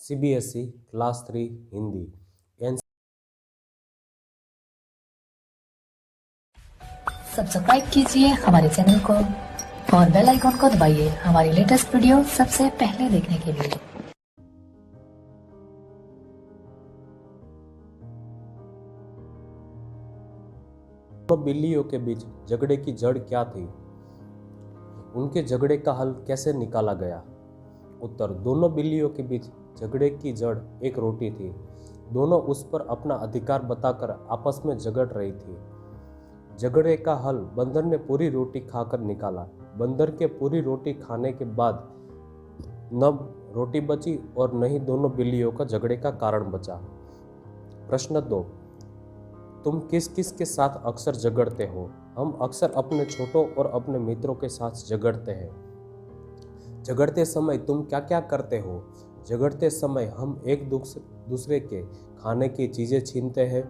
CBSE class 3 Hindi. Subscribe कीजिए हमारे channel को और बेल आइकॉन को दबाइए हमारी लेटेस्ट वीडियो सबसे पहले देखने के लिए। दोनों बिल्लियों के बीच झगड़े की जड़ क्या थी? उनके झगड़े का हल कैसे निकाला गया? उत्तर, दोनों बिल्लियों के बीच झगड़े की जड़ एक रोटी थी। दोनों उस पर अपना अधिकार बताकर आपस में झगड़ रही थी। झगड़े का हल बंदर ने पूरी रोटी खाकर निकाला। बंदर के पूरी रोटी खाने के बाद न रोटी बची और न ही दोनों बिल्लियों का झगड़े का कारण बचा। प्रश्न 2, तुम किस किस के साथ अक्सर झगड़ते हो? हम अक्सर अपने छोटों और अपने मित्रों के साथ झगड़ते हैं। झगड़ते समय तुम क्या क्या करते हो? झगड़ते समय हम एक दूसरे के खाने की चीज़ें छीनते हैं,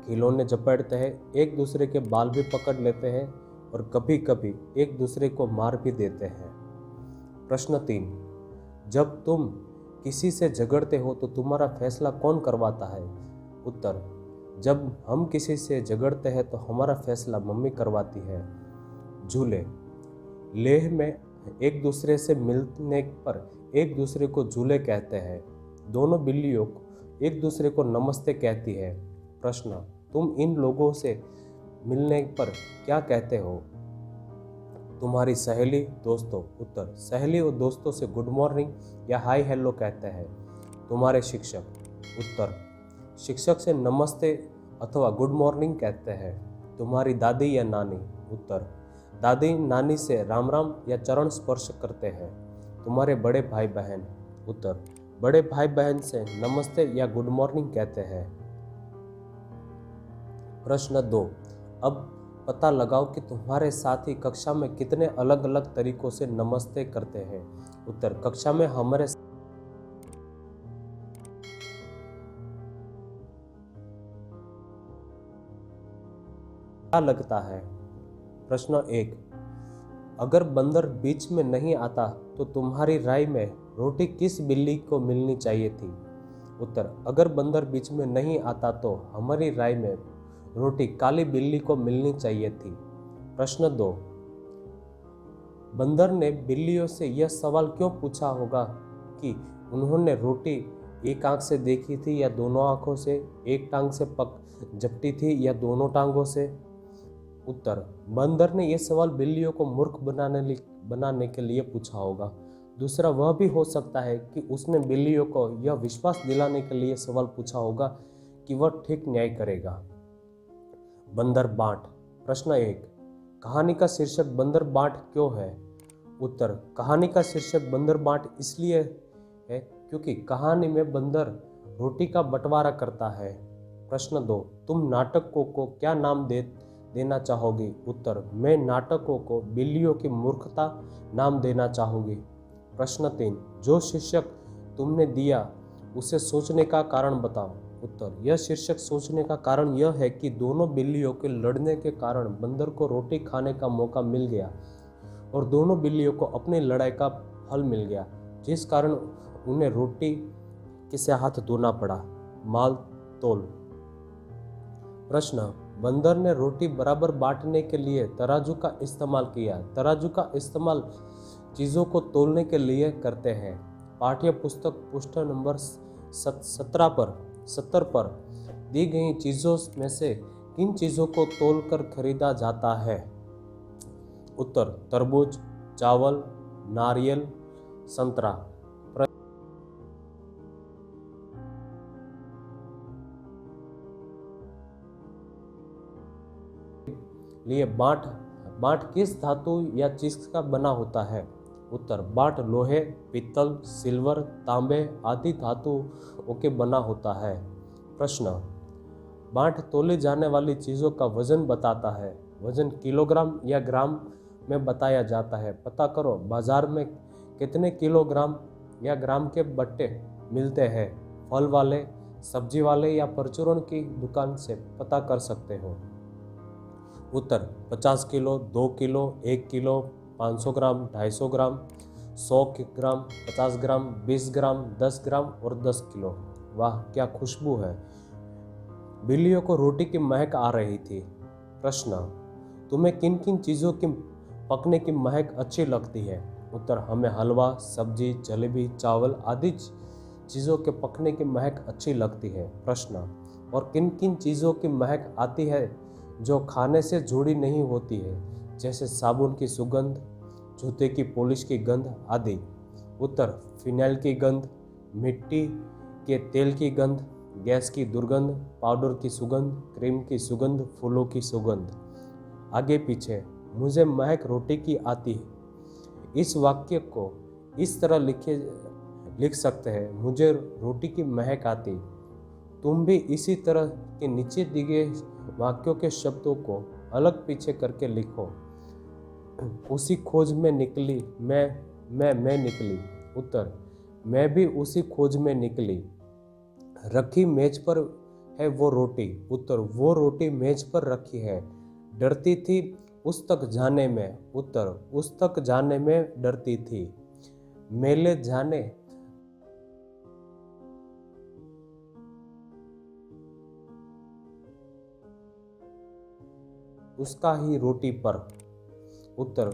खिलौने झपटते हैं, एक दूसरे के बाल भी पकड़ लेते हैं और कभी कभी एक दूसरे को मार भी देते हैं। प्रश्न 3, जब तुम किसी से झगड़ते हो तो तुम्हारा फैसला कौन करवाता है? उत्तर, जब हम किसी से झगड़ते हैं तो हमारा फैसला मम्मी करवाती है। झूले। लेह में एक दूसरे से मिलने पर एक दूसरे को झूले कहते हैं। दोनों बिल्लियों एक दूसरे को नमस्ते कहती है। प्रश्न, तुम इन लोगों से मिलने पर क्या कहते हो? तुम्हारी सहेली, दोस्तों। उत्तर, सहेली और दोस्तों से गुड मॉर्निंग या हाय हेलो कहते हैं। तुम्हारे शिक्षक। उत्तर, शिक्षक से नमस्ते अथवा गुड मॉर्निंग कहते हैं। तुम्हारी दादी या नानी। उत्तर, दादी नानी से राम राम या चरण स्पर्श करते हैं। तुम्हारे बड़े भाई बहन। उत्तर, बड़े भाई बहन से नमस्ते या गुड मॉर्निंग कहते हैं। प्रश्न 2, अब पता लगाओ कि तुम्हारे साथी कक्षा में कितने अलग अलग तरीकों से नमस्ते करते हैं। उत्तर, कक्षा में हमारे क्या लगता है? प्रश्न 1, अगर बंदर बीच में नहीं आता तो तुम्हारी राय में रोटी किस बिल्ली को मिलनी चाहिए थी? उत्तर, अगर बंदर बीच में नहीं आता तो हमारी राय में रोटी काली बिल्ली को मिलनी चाहिए थी। प्रश्न 2, बंदर ने बिल्लियों से यह सवाल क्यों पूछा होगा कि उन्होंने रोटी एक आंख से देखी थी या दोनों आंखों से, एक टांग से झपटी थी या दोनों टांगों से? उत्तर, बंदर ने यह सवाल बिल्लियों को मूर्ख बनाने के लिए पूछा होगा। दूसरा वह भी हो सकता है कि उसने बिल्लियों को यह विश्वास दिलाने के लिए सवाल पूछा होगा कि वह ठीक न्याय करेगा। बंदर बांट। प्रश्न 1, कहानी का शीर्षक बंदर बांट क्यों है? उत्तर, कहानी का शीर्षक बंदर बांट इसलिए है क्योंकि कहानी में बंदर रोटी का बंटवारा करता है। प्रश्न 2, तुम नाटकों को क्या नाम देना चाहोगी? उत्तर, मैं नाटकों को बिल्लियों की मूर्खता नाम देना चाहूँगी। प्रश्न 3, जो शीर्षक तुमने दिया उसे सोचने का कारण बताओ। उत्तर, यह शीर्षक सोचने का कारण यह है कि दोनों बिल्लियों के लड़ने के कारण बंदर को रोटी खाने का मौका मिल गया और दोनों बिल्लियों को अपनी लड़ाई का फल मिल गया, जिस कारण उन्हें रोटी से हाथ धोना पड़ा। माल तोल। प्रश्न, बंदर ने रोटी बराबर बांटने के लिए तराजू का इस्तेमाल किया। तराजू का इस्तेमाल चीज़ों को तोलने के लिए करते हैं। पाठ्य पुस्तक पृष्ठ नंबर 70 पर दी गई चीज़ों में से किन चीज़ों को तोलकर खरीदा जाता है? उत्तर, तरबूज, चावल, नारियल, संतरा। लिए बांट किस धातु या चीज का बना होता है? उत्तर, बांट लोहे, पीतल, सिल्वर, तांबे आदि धातुओं के बना होता है। प्रश्न, बांट तोले जाने वाली चीज़ों का वजन बताता है। वजन किलोग्राम या ग्राम में बताया जाता है। पता करो बाजार में कितने किलोग्राम या ग्राम के बट्टे मिलते हैं। फल वाले, सब्जी वाले या परचूरण की दुकान से पता कर सकते हो। उत्तर, 50 किलो, 2 किलो, 1 किलो, 500 ग्राम, 250 ग्राम, 100 ग्राम, 50 ग्राम, 20 ग्राम, 10 ग्राम और 10 किलो। वाह क्या खुशबू है। बिल्लियों को रोटी की महक आ रही थी। प्रश्न, तुम्हें किन किन चीज़ों की पकने की महक अच्छी लगती है? उत्तर, हमें हलवा, सब्जी, जलेबी, चावल आदि चीज़ों के पकने की महक अच्छी लगती है। प्रश्न, और किन किन चीज़ों की महक आती है जो खाने से जुड़ी नहीं होती है, जैसे साबुन की सुगंध, जूते की पॉलिश की गंध आदि? उत्तर, फिनाइल की गंध, मिट्टी के तेल की गंध, गैस की दुर्गंध, पाउडर की सुगंध, क्रीम की सुगंध, फूलों की सुगंध। आगे पीछे मुझे महक रोटी की आती है। इस वाक्य को इस तरह लिख सकते हैं, मुझे रोटी की महक आती। तुम भी इसी तरह के नीचे दिए गए वाक्यों के शब्दों को अलग पीछे करके लिखो। उसी खोज में निकली मैं निकली। उत्तर, मैं भी उसी खोज में निकली। रखी मेज पर है वो रोटी। उत्तर, वो रोटी मेज पर रखी है। डरती थी उस तक जाने में। उत्तर, उस तक जाने में डरती थी। मेले जाने उसका ही रोटी पर। उत्तर,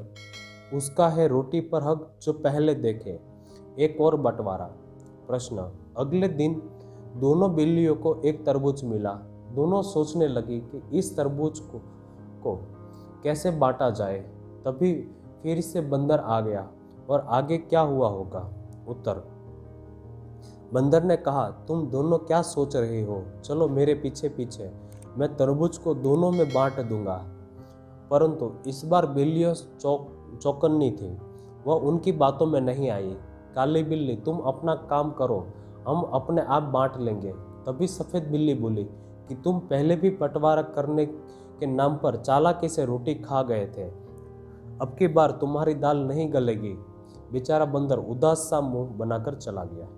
उसका है रोटी पर हक जो पहले देखे। एक और बंटवारा। प्रश्न, अगले दिन दोनों बिल्लियों को एक तरबूज मिला। दोनों सोचने लगी कि इस तरबूज को कैसे बांटा जाए। तभी फिर से बंदर आ गया और आगे क्या हुआ होगा? उत्तर, बंदर ने कहा, तुम दोनों क्या सोच रहे हो? चलो मेरे पीछे पीछे, मैं तरबूज को दोनों में बांट दूंगा। परंतु इस बार बिल्लियां चौकन्नी थी। वह उनकी बातों में नहीं आई। काली बिल्ली, तुम अपना काम करो, हम अपने आप बांट लेंगे। तभी सफ़ेद बिल्ली बोली कि तुम पहले भी बंटवारा करने के नाम पर चालाकी से रोटी खा गए थे। अब की बार तुम्हारी दाल नहीं गलेगी। बेचारा बंदर उदास सा मुंह बनाकर चला गया।